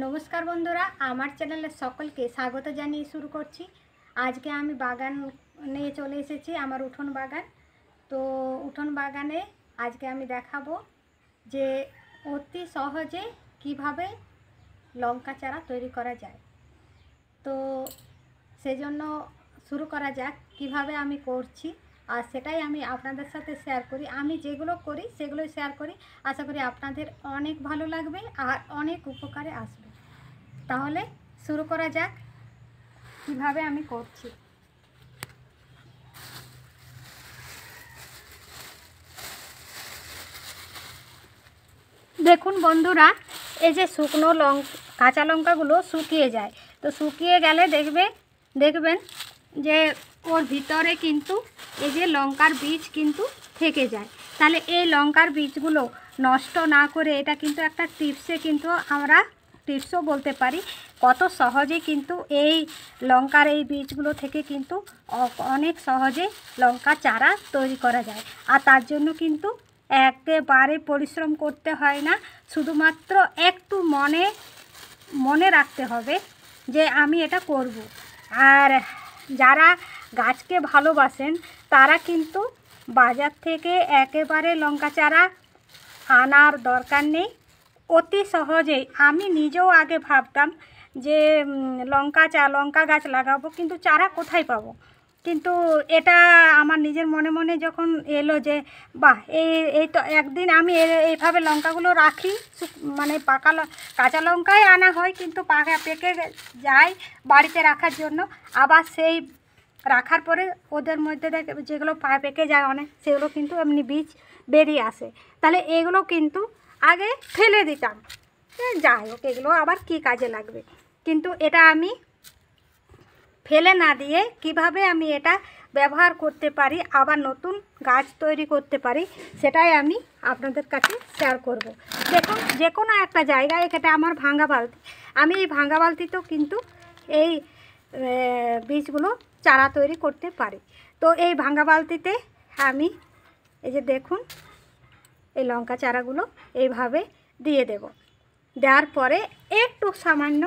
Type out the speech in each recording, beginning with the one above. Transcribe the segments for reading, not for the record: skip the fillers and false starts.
নমস্কার বন্ধুরা, আমার চ্যানেলে সকলকে স্বাগত জানিয়ে শুরু করছি। আজকে আমি বাগান নিয়ে চলে এসেছি, আমার উঠোন বাগান। তো উঠোন বাগানে আজকে আমি দেখাবো যে অতি সহজে কিভাবে লঙ্কা চারা তৈরি করা যায়। তো সেজন্য শুরু করা যাক কিভাবে আমি করছি, আর সেটাই আমি আপনাদের সাথে শেয়ার করি। আমি যেগুলো করি সেগুলোই শেয়ার করি। আশা করি আপনাদের অনেক ভালো লাগবে আর অনেক উপকারে আসবে। তাহলে শুরু করা যাক কিভাবে আমি করছি। দেখুন বন্ধুরা, এই যে শুকনো কাঁচা লঙ্কাগুলো শুকিয়ে যায়। তো শুকিয়ে গেলে দেখবেন যে ওর ভিতরে কিন্তু এই যে লঙ্কার বীজ কিন্তু থেকে যায়। তাহলে এই লঙ্কার বীজগুলো নষ্ট না করে, এটা কিন্তু একটা টিপসে কিন্তু আমরা টিপসও বলতে পারি, কত সহজে কিন্তু এই লঙ্কার এই বীজগুলো থেকে কিন্তু অনেক সহজে লঙ্কা চারা তৈরি করা যায়। আর তার জন্য কিন্তু একেবারে পরিশ্রম করতে হয় না, শুধুমাত্র একটু মনে রাখতে হবে যে আমি এটা করব। আর যারা গাছকে ভালোবাসেন তারা কিন্তু বাজার থেকে একেবারে লঙ্কা চারা আনার দরকার নেই। অতি সহজেই, আমি নিজেও আগে ভাবতাম যে লঙ্কা গাছ লাগাবো, কিন্তু চারা কোথায় পাবো। কিন্তু এটা আমার নিজের মনে মনে যখন এলো যে বাহ, এই তো একদিন আমি এইভাবে লঙ্কাগুলো রাখি, মানে কাঁচা লঙ্কাই আনা হয়, কিন্তু পেকে যায় বাড়িতে রাখার জন্য। আবার সেই রাখার পরে ওদের মধ্যে যেগুলো পেকে যায় অনেক, সেগুলো কিন্তু এমনি বীজ বেরিয়ে আসে। তাহলে এগুলো কিন্তু আগে ফেলে দিতাম, যাই হোক এগুলো আবার কি কাজে লাগবে। কিন্তু এটা আমি ফেলে না দিয়ে কিভাবে আমি এটা ব্যবহার করতে পারি, আবার নতুন গাছ তৈরি করতে পারি, সেটাই আমি আপনাদের কাছে শেয়ার করব। দেখুন, যে কোনো একটা জায়গায়, এটা আমার ভাঙা বালতি, আমি এই ভাঙা বালতিতেও কিন্তু এই বীজগুলো চারা তৈরি করতে পারি। তো এই ভাঙা বালতিতে আমি এই যে দেখুন, এই লঙ্কা চারাগুলো এইভাবে দিয়ে দেব। দেওয়ার পরে একটু সামান্য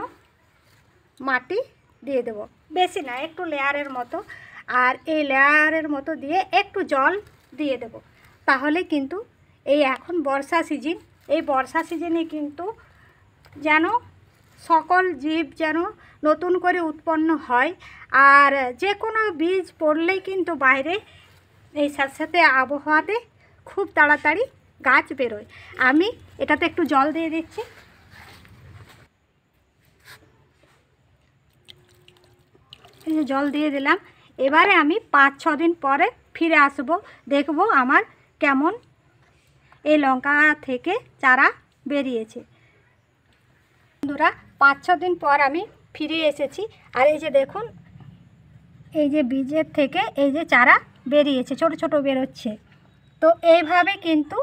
মাটি দিয়ে দেব, বেশি না, একটু লেয়ারের মতো। আর এই লেয়ারের মতো দিয়ে একটু জল দিয়ে দেব। তাহলে কিন্তু এই এখন বর্ষা সিজন, এই বর্ষা সিজনে কিন্তু যেন সকল জীব যেন নতুন করে উৎপন্ন হয়। আর যে কোনো বীজ পড়লেই কিন্তু বাইরে এই সাথে আবহাওয়াতে খুব তাড়াতাড়ি গাছ বেরোয়। আমি এটাতে একটু জল দিয়ে দিচ্ছি। এই যে জল দিয়ে দিলাম। এবারে আমি 5-6 দিন পরে ফিরে আসব, দেখব আমার কেমন এই লঙ্কা থেকে চারা বেরিয়েছে। বন্ধুরা, 5-6 দিন পর আমি ফিরে এসেছি। আর এই যে দেখুন, এই যে বীজের থেকে এই যে চারা বেরিয়েছে, ছোট ছোট বেরোচ্ছে। তো এইভাবে কিন্তু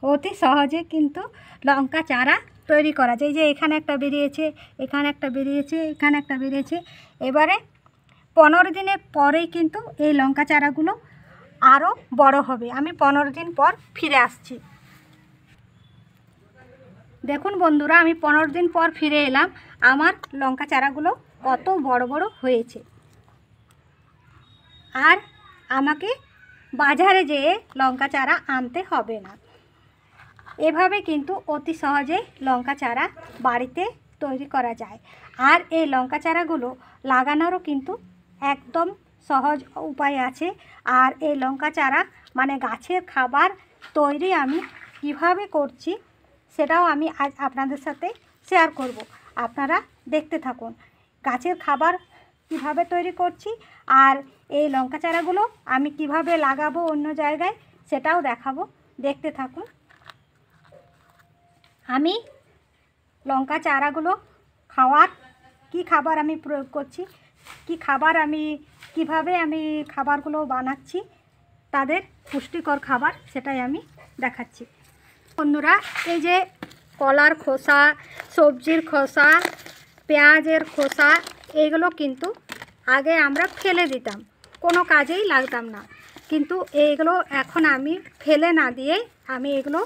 অতি সহজে কিন্তু লঙ্কা চারা তৈরি করা যায়। এই যে এখানে একটা বেরিয়েছে, এখানে একটা বেরিয়েছে, এখানে একটা বেরিয়েছে। এবারে 15 দিনের পরেই কিন্তু এই লঙ্কা চারাগুলো আরও বড় হবে। আমি 15 দিন পর ফিরে আসছি। দেখুন বন্ধুরা, আমি 15 দিন পর ফিরে এলাম। আমার লঙ্কা চারাগুলো কত বড় বড় হয়েছে। আর আমাকে বাজারে যেয়ে লঙ্কা চারা আনতে হবে না। এভাবে কিন্তু অতি সহজে লঙ্কা চারা বাড়িতে তৈরি করা যায়। আর এই লঙ্কা চারাগুলো লাগানোরও কিন্তু একদম সহজ উপায় আছে। আর এই লঙ্কা চারা মানে গাছের খাবার তৈরি আমি কিভাবে করছি, সেটাও আমি আজ আপনাদের সাথে শেয়ার করব। আপনারা দেখতে থাকুন গাছের খাবার কিভাবে তৈরি করছি, আর এই লঙ্কা চারাগুলো আমি কিভাবে লাগাবো অন্য জায়গায়, সেটাও দেখাবো। দেখতে থাকুন। আমি লঙ্কা চারাগুলো কি খাবার আমি প্রয়োগ করছি, কি খাবার আমি কিভাবে আমি খাবারগুলো বানাচ্ছি, তাদের পুষ্টিকর খাবার, সেটাই আমি দেখাচ্ছি। বন্ধুরা, এই যে কলার খোসা, সবজির খোসা, পেঁয়াজের খোসা, এইগুলো কিন্তু আগে আমরা ফেলে দিতাম, কোনো কাজেই লাগতাম না। কিন্তু এইগুলো এখন আমি ফেলে না দিয়ে আমি এগুলো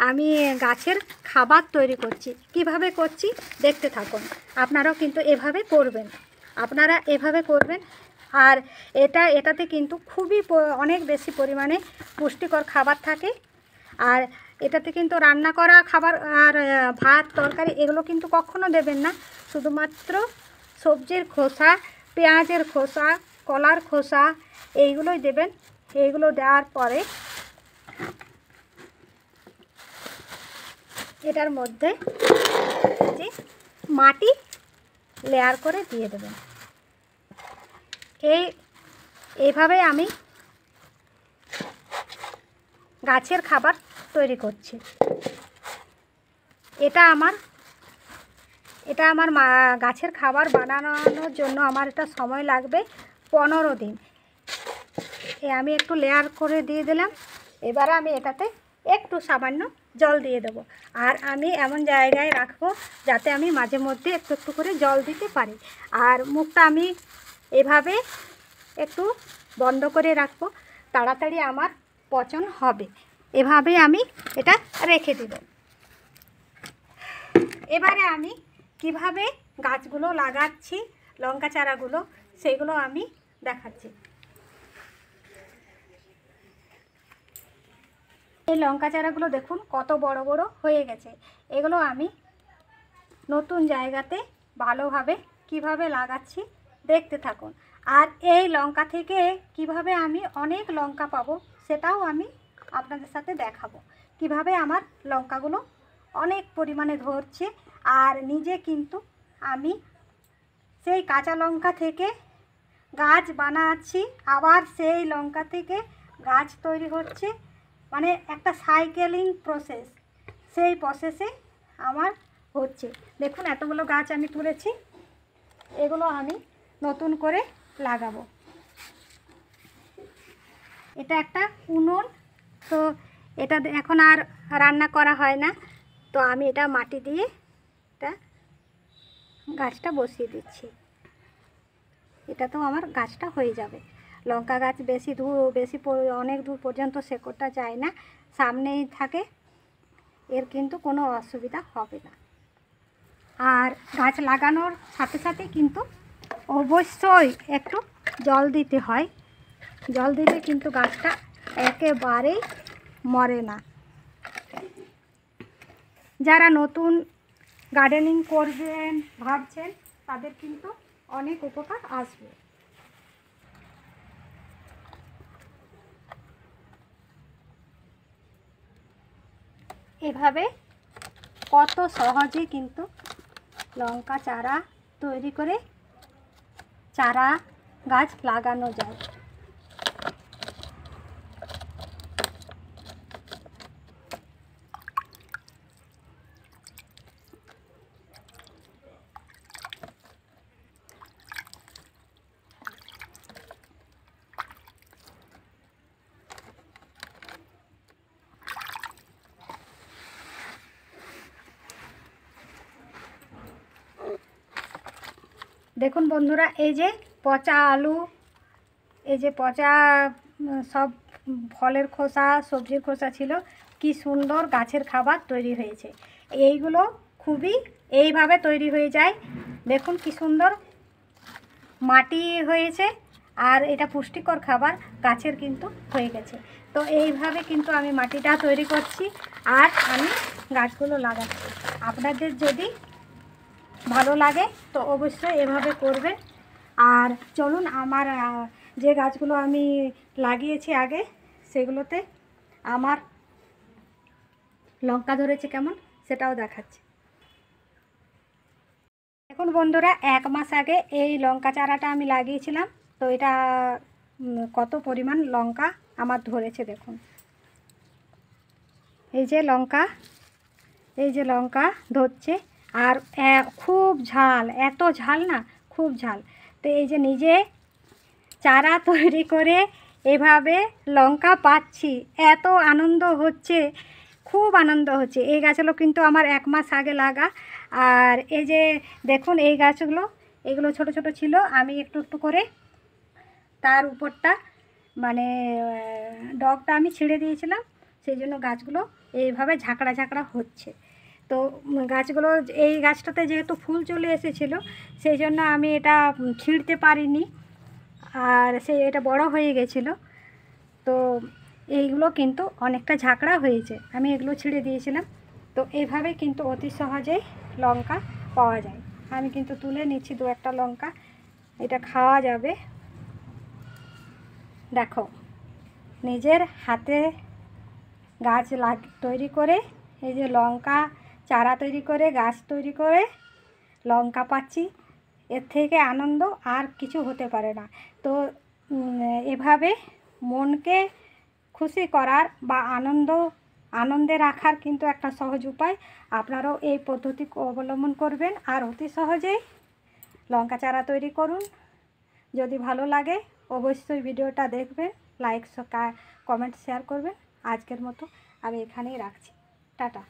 আমি গাছের খাবার তৈরি করছি। কিভাবে করছি দেখতে থাকুন। আপনারাও কিন্তু এভাবে করবেন, আপনারা এভাবে করবেন। আর এটাতে কিন্তু খুবই অনেক বেশি পরিমাণে পুষ্টিকর খাবার থাকে। আর এটাতে কিন্তু রান্না করা খাবার আর ভাত তরকারি এগুলো কিন্তু কখনো দেবেন না। শুধুমাত্র সবজির খোসা, পেঁয়াজের খোসা, কলার খোসা এইগুলোই দেবেন। এইগুলো দেওয়ার পরে এটার মধ্যে যে মাটি লেয়ার করে দিয়ে দেবেন। এইভাবে আমি গাছের খাবার তৈরি করছি। এটা আমার গাছের খাবার বানানোর জন্য আমার এটা সময় লাগবে 15 দিন। আমি একটু লেয়ার করে দিয়ে দিলাম। এবারে আমি এটাতে একটু সামান্য জল দিয়ে দেবো। আর আমি এমন জায়গায় রাখবো যাতে আমি মাঝে মধ্যে একটু একটু করে জল দিতে পারি। আর মুখটা আমি এভাবে একটু বন্ধ করে রাখবো, তাড়াতাড়ি আমার পচন হবে। এভাবে আমি এটা রেখে দেব। এবারে আমি কিভাবে গাছগুলো লাগাচ্ছি, লঙ্কা চারাগুলো, সেগুলো আমি দেখাচ্ছি। এই লঙ্কা চারাগুলো দেখুন কত বড় বড় হয়ে গেছে। এগুলো আমি নতুন জায়গাতে ভালোভাবে কিভাবে লাগাচ্ছি দেখতে থাকুন। আর এই লঙ্কা থেকে কিভাবে আমি অনেক লঙ্কা পাবো সেটাও আমি আপনাদের সাথে দেখাবো। কিভাবে আমার লঙ্কাগুলো অনেক পরিমাণে ধরছে। আর নিজে কিন্তু আমি সেই কাঁচা লঙ্কা থেকে গাছ বানাচ্ছি, আবার সেই লঙ্কা থেকে গাছ তৈরি হচ্ছে। মানে একটা সাইকেলিং প্রসেস, সেই প্রসেসে আমার হচ্ছে। দেখুন এতগুলো গাছ আমি তুলেছি, এগুলো আমি নতুন করে লাগাবো। এটা একটা উনুন, তো এটা এখন আর রান্না করা হয় না, তো আমি এটা মাটি দিয়ে এটা গাছটা বসিয়ে দিচ্ছি। এটা তো আমার গাছটা হয়ে যাবে। লঙ্কা গাছ অনেক দূর পর্যন্ত শেকড়টা যায় না, সামনেই থাকে, এর কিন্তু কোনো অসুবিধা হবে না। আর গাছ লাগানোর সাথে সাথে কিন্তু অবশ্যই একটু জল দিতে হয়। জল দিলে কিন্তু গাছটা একেবারেই মরে না। যারা নতুন গার্ডেনিং করবেন ভাবছেন তাদের কিন্তু অনেক উপকার আসবে। এভাবে কত সহজে কিন্তু লঙ্কা চারা তৈরি করে চারা গাছ লাগানো যায়। দেখুন বন্ধুরা, এই যে পচা আলু, এই যে পচা সব ফলের খোসা, সবজির খোসা ছিল, কি সুন্দর গাছের খাবার তৈরি হয়েছে। এইগুলো খুবই এইভাবে তৈরি হয়ে যায়। দেখুন কি সুন্দর মাটি হয়েছে, আর এটা পুষ্টিকর খাবার গাছের কিন্তু হয়ে গেছে। তো এইভাবে কিন্তু আমি মাটিটা তৈরি করছি আর আমি গাছগুলো লাগাচ্ছি। আপনাদের যদি ভালো লাগে তো অবশ্যই এভাবে করবেন। আর চলুন আমার যে গাছগুলো আমি লাগিয়েছি আগে, সেগুলোতে আমার লঙ্কা ধরেছে কেমন সেটাও দেখাচ্ছি। এখন বন্ধুরা 1 মাস আগে এই লঙ্কা চারাটা আমি লাগিয়েছিলাম, তো এটা কত পরিমাণ লঙ্কা আমার ধরেছে দেখুন। এই যে লঙ্কা ধরছে, আর খুব ঝাল, এত ঝাল না, খুব ঝাল। তো এই যে নিজে চারা তৈরি করে এভাবে লঙ্কা পাচ্ছি, এত আনন্দ হচ্ছে, খুব আনন্দ হচ্ছে। এই গাছগুলো কিন্তু আমার 1 মাস আগে লাগা। আর এই যে দেখুন এই গাছগুলো, এগুলো ছোট ছোট ছিল, আমি একটু একটু করে তার উপরটা মানে ডগটা আমি ছিঁড়ে দিয়েছিলাম, সেই জন্য গাছগুলো এইভাবে ঝাঁকড়া ঝাঁকড়া হচ্ছে। তো গাছগুলো, এই গাছটাতে যেহেতু ফুল চলে এসেছিলো সেই জন্য আমি এটা ছিঁড়তে পারিনি, আর এটা বড় হয়ে গেছিলো। তো এইগুলো কিন্তু অনেকটা ঝাঁকড়া হয়েছে, আমি এগুলো ছিঁড়ে দিয়েছিলাম। তো এইভাবে কিন্তু অতি সহজেই লঙ্কা পাওয়া যায়। আমি কিন্তু তুলে নিচ্ছি 2-1টা লঙ্কা, এটা খাওয়া যাবে। দেখো, নিজের হাতে গাছ তৈরি করে, এই যে লঙ্কা চারা তৈরি করে, গাছ তৈরি করে লঙ্কা পাচ্ছি, এর থেকে আনন্দ আর কিছু হতে পারে না। তো এভাবে মনকে খুশি করার বা আনন্দে রাখার কিন্তু একটা সহজ উপায়। আপনারাও এই পদ্ধতি অবলম্বন করবেন আর অতি সহজেই লঙ্কা চারা তৈরি করুন। যদি ভালো লাগে অবশ্যই ভিডিওটা দেখবেন, লাইক কমেন্ট শেয়ার করবেন। আজকের মতো আমি এখানেই রাখছি, টাটা।